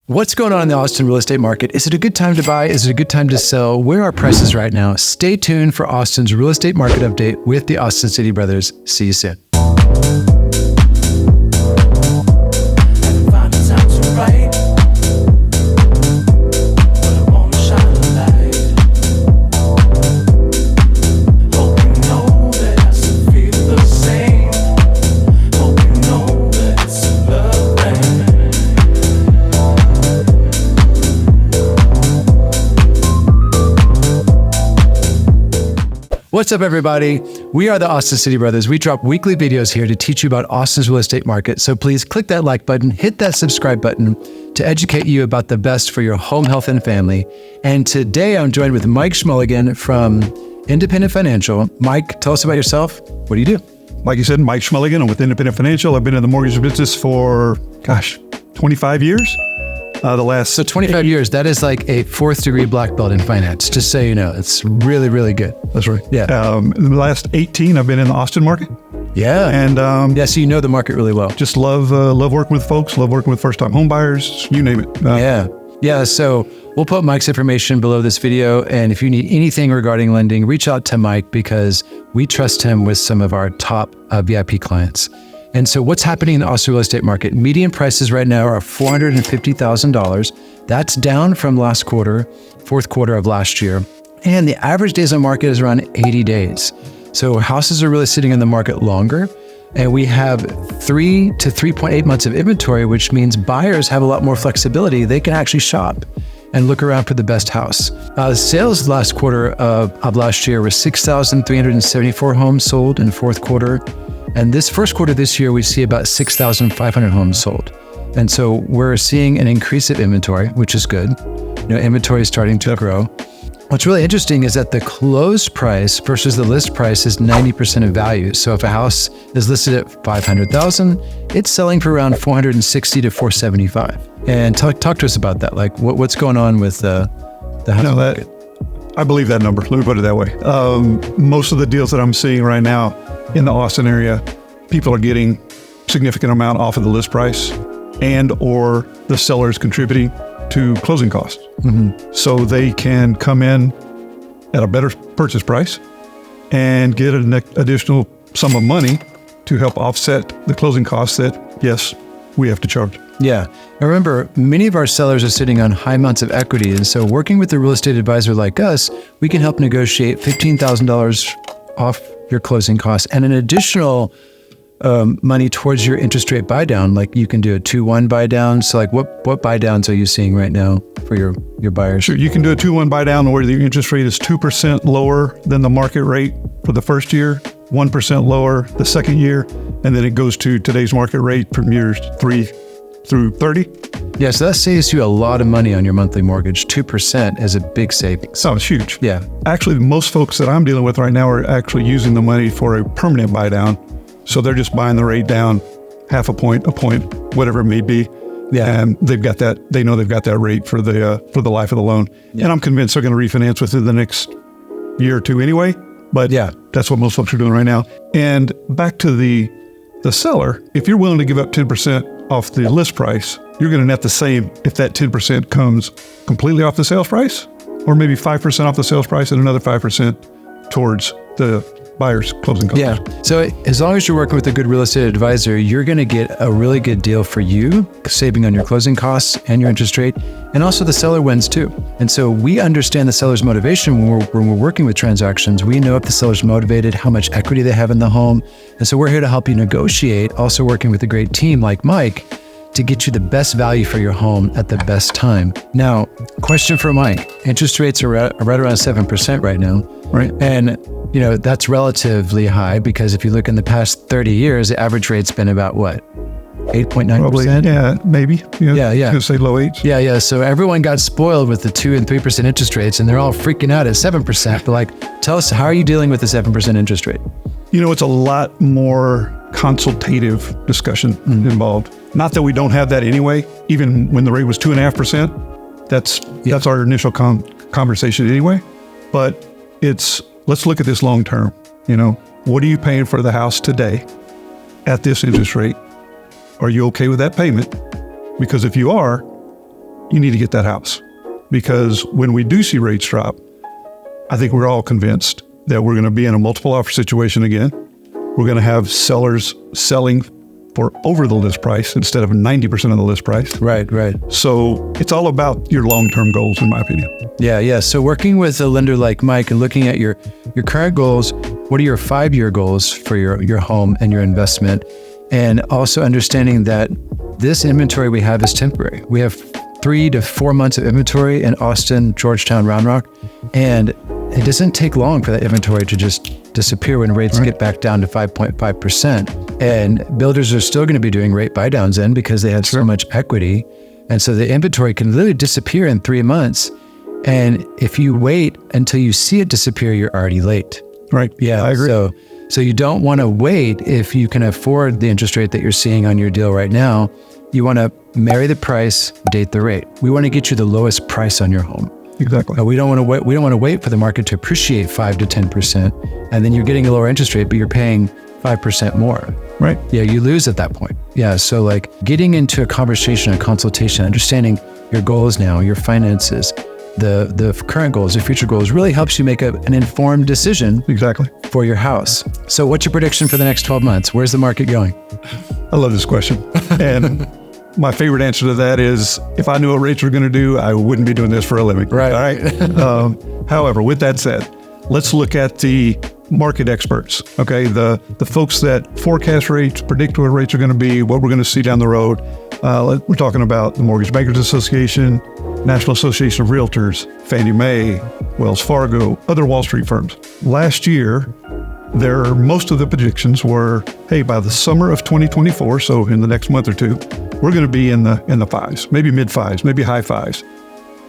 What's going on in the Austin real estate market? Is it a good time to buy? Is it a good time to sell? Where are prices right now? Stay tuned for Austin's real estate market update with the Austin City Brothers. See you soon. What's up, everybody? We are the Austin City Brothers. We drop weekly videos here to teach you about Austin's real estate market. So please click that like button, hit that subscribe button to educate you about the best for your home, health, and family. And today I'm joined with Mike Schmulligan from Independent Financial. Mike, tell us about yourself. What do you do? Like you said, Mike Schmulligan. I'm with Independent Financial. I've been in the mortgage business for, 25 years. So 25 years, that is like a 4th degree black belt in finance, just so you know. It's really, really good. That's right. Yeah. In the last 18, I've been in the Austin market. Yeah. And so you know the market really well. just love working with folks, love working with first-time homebuyers, you name it. Yeah. So we'll put Mike's information below this video. And if you need anything regarding lending, reach out to Mike because we trust him with some of our top VIP clients. And so what's happening in the Austin real estate market? Median prices right now are $450,000. That's down from last quarter, fourth quarter of last year. And the average days on market is around 80 days. So houses are really sitting in the market longer. And we have 3 to 3.8 months of inventory, which means buyers have a lot more flexibility. They can actually shop and look around for the best house. Sales last quarter of last year were 6,374 homes sold in the fourth quarter. And this first quarter this year, we see about 6,500 homes sold. And so we're seeing an increase of inventory, which is good. Inventory is starting to grow. What's really interesting is that the closed price versus the list price is 90% of value. So if a house is listed at $500,000, it's selling for around $460 to $475. And talk to us about that. Like what's going on with the house market? I believe that number. Let me put it that way. Most of the deals that I'm seeing right now in the Austin area, people are getting significant amount off of the list price and or the seller is contributing to closing costs. Mm-hmm. So they can come in at a better purchase price and get an additional sum of money to help offset the closing costs that, yes, we have to charge. Yeah. I remember many of our sellers are sitting on high amounts of equity. And so working with a real estate advisor like us, we can help negotiate $15,000 off your closing costs and an additional money towards your interest rate buy down. Like you can do a 2-1 buy down. So like what buy downs are you seeing right now for your buyers? Sure. You can do a 2-1 buy down where the interest rate is 2% lower than the market rate for the first year, 1% lower the second year, and then it goes to today's market rate from years 3 through 30. Yeah, so that saves you a lot of money on your monthly mortgage. 2% is a big savings. Oh, it's huge. Yeah. Actually, most folks that I'm dealing with right now are actually using the money for a permanent buy down. So they're just buying the rate down half a point, whatever it may be. Yeah. And they've got that, they know they've got that rate for the life of the loan. Yeah. And I'm convinced they're going to refinance within the next year or two anyway. But yeah, that's what most folks are doing right now. And back to the seller, if you're willing to give up 10% off the list price, you're going to net the same if that 10% comes completely off the sales price, or maybe 5% off the sales price and another 5% towards the buyer's closing costs. Yeah. So as long as you're working with a good real estate advisor, you're going to get a really good deal for you, saving on your closing costs and your interest rate. And also the seller wins too. And so we understand the seller's motivation when we're working with transactions. We know if the seller's motivated, how much equity they have in the home. And so we're here to help you negotiate, also working with a great team like Mike to get you the best value for your home at the best time. Now, question for Mike. Interest rates are right around 7% right now. Right. And that's relatively high because if you look in the past 30 years, the average rate's been about what? 8.9%? Yeah, maybe. Yeah. I was going to say low 8s. Yeah. So everyone got spoiled with the 2 and 3% interest rates and they're all freaking out at 7%. But tell us, how are you dealing with the 7% interest rate? It's a lot more consultative discussion involved. Not that we don't have that anyway, even when the rate was 2.5%, that's our initial conversation anyway. But let's look at this long term. What are you paying for the house today at this interest rate? Are you okay with that payment? Because if you are, you need to get that house. Because when we do see rates drop, I think we're all convinced that we're going to be in a multiple offer situation again. We're going to have sellers selling for over the list price instead of 90% of the list price. Right. So it's all about your long-term goals, in my opinion. Yeah. So working with a lender like Mike and looking at your current goals, what are your 5-year goals for your home and your investment? And also understanding that this inventory we have is temporary. We have 3 to 4 months of inventory in Austin, Georgetown, Round Rock, and it doesn't take long for that inventory to just disappear when rates get back down to 5.5%. And builders are still going to be doing rate buy downs then because they have so much equity. And so the inventory can literally disappear in 3 months. And if you wait until you see it disappear, you're already late. Right. Yeah, I agree. So you don't want to wait if you can afford the interest rate that you're seeing on your deal right now. You want to marry the price, date the rate. We want to get you the lowest price on your home. Exactly. We don't want to wait. We don't want to wait for the market to appreciate 5 to 10%, and then you're getting a lower interest rate, but you're paying 5% more. Right. Yeah, you lose at that point. Yeah. So like getting into a conversation, a consultation, understanding your goals now, your finances, the current goals, the future goals really helps you make an informed decision. Exactly. For your house. So what's your prediction for the next 12 months? Where's the market going? I love this question. And my favorite answer to that is, if I knew what rates were going to do, I wouldn't be doing this for a living. Right. All right. However, with that said, let's look at the market experts. Okay. The folks that forecast rates, predict what rates are going to be, what we're going to see down the road. We're talking about the Mortgage Bankers Association, National Association of Realtors, Fannie Mae, Wells Fargo, other Wall Street firms. Last year, most of the predictions were, hey, by the summer of 2024, so in the next month or two, we're going to be in the fives, maybe mid fives, maybe high fives.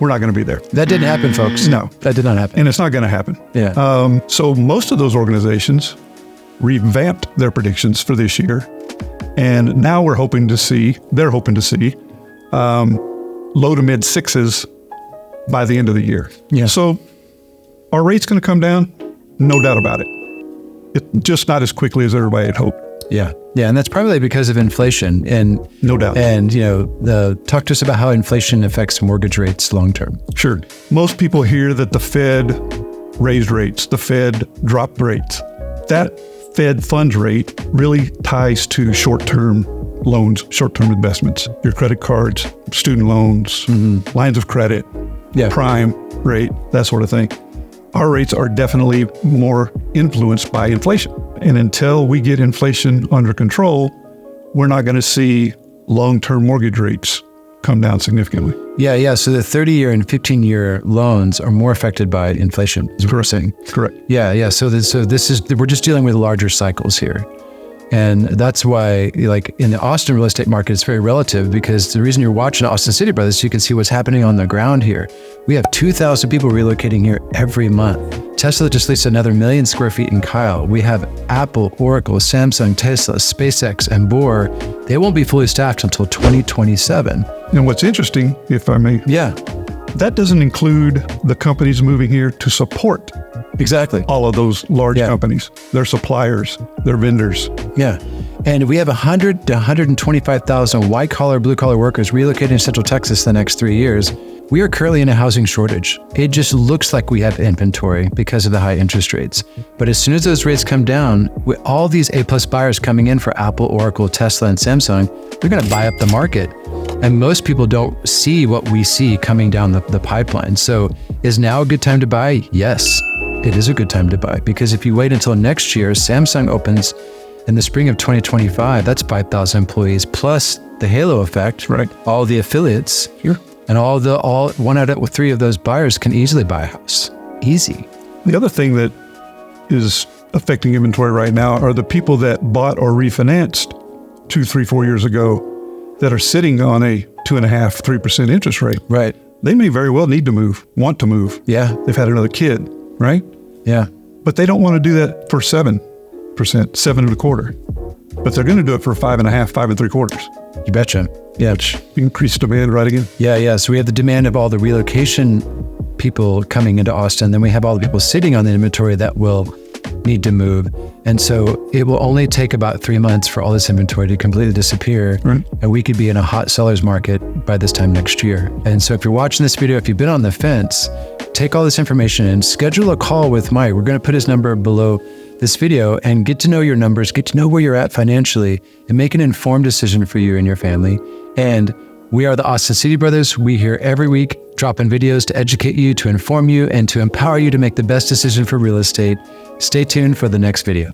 We're not going to be there. That didn't happen, folks. No. That did not happen. And it's not going to happen. Yeah. So most of those organizations revamped their predictions for this year. And now they're hoping to see low to mid sixes by the end of the year. Yeah. So are rates going to come down? No doubt about it. It's just not as quickly as everybody had hoped. Yeah. And that's probably because of inflation. And no doubt. And talk to us about how inflation affects mortgage rates long term. Sure. Most people hear that the Fed raised rates, the Fed dropped rates. That Fed funds rate really ties to short-term loans, short-term investments, your credit cards, student loans, lines of credit, prime rate, that sort of thing. Our rates are definitely more influenced by inflation. And until we get inflation under control, we're not going to see long-term mortgage rates come down significantly. Yeah. So the 30-year and 15-year loans are more affected by inflation, is what we're saying. Correct. Yeah. So we're just dealing with larger cycles here. And that's why, like in the Austin real estate market, it's very relative, because the reason you're watching Austin City Brothers, you can see what's happening on the ground here. We have 2,000 people relocating here every month. Tesla just leased another 1 million square feet in Kyle. We have Apple, Oracle, Samsung, Tesla, SpaceX, and Bohr. They won't be fully staffed until 2027. And what's interesting, if I may, that doesn't include the companies moving here to support exactly all of those large companies, their suppliers, their vendors. Yeah. And we have 100 to 125,000 white collar, blue collar workers relocating to Central Texas the next 3 years. We are currently in a housing shortage. It just looks like we have inventory because of the high interest rates. But as soon as those rates come down, with all these A+ buyers coming in for Apple, Oracle, Tesla, and Samsung, they're going to buy up the market. And most people don't see what we see coming down the pipeline. So is now a good time to buy? Yes, it is a good time to buy, because if you wait until next year, Samsung opens in the spring of 2025, that's 5,000 employees plus the halo effect, right? All the affiliates here, and all 1 out of 3 of those buyers can easily buy a house. Easy. The other thing that is affecting inventory right now are the people that bought or refinanced 2, 3, 4 years ago that are sitting on a 2.5%, 3% interest rate. Right. They may very well need to move, want to move. Yeah. They've had another kid, right? Yeah. But they don't want to do that for 7%, 7.25%. But they're going to do it for 5.5%, 5.75%. You betcha. Yeah. Which increased demand right again. Yeah. So we have the demand of all the relocation people coming into Austin. Then we have all the people sitting on the inventory that will need to move. And so it will only take about 3 months for all this inventory to completely disappear. Right. And we could be in a hot seller's market by this time next year. And so if you're watching this video, if you've been on the fence, take all this information and schedule a call with Mike. We're going to put his number below this video and get to know your numbers, get to know where you're at financially, and make an informed decision for you and your family. And we are the Austin City Brothers. We here every week dropping videos to educate you, to inform you, and to empower you to make the best decision for real estate. Stay tuned for the next video.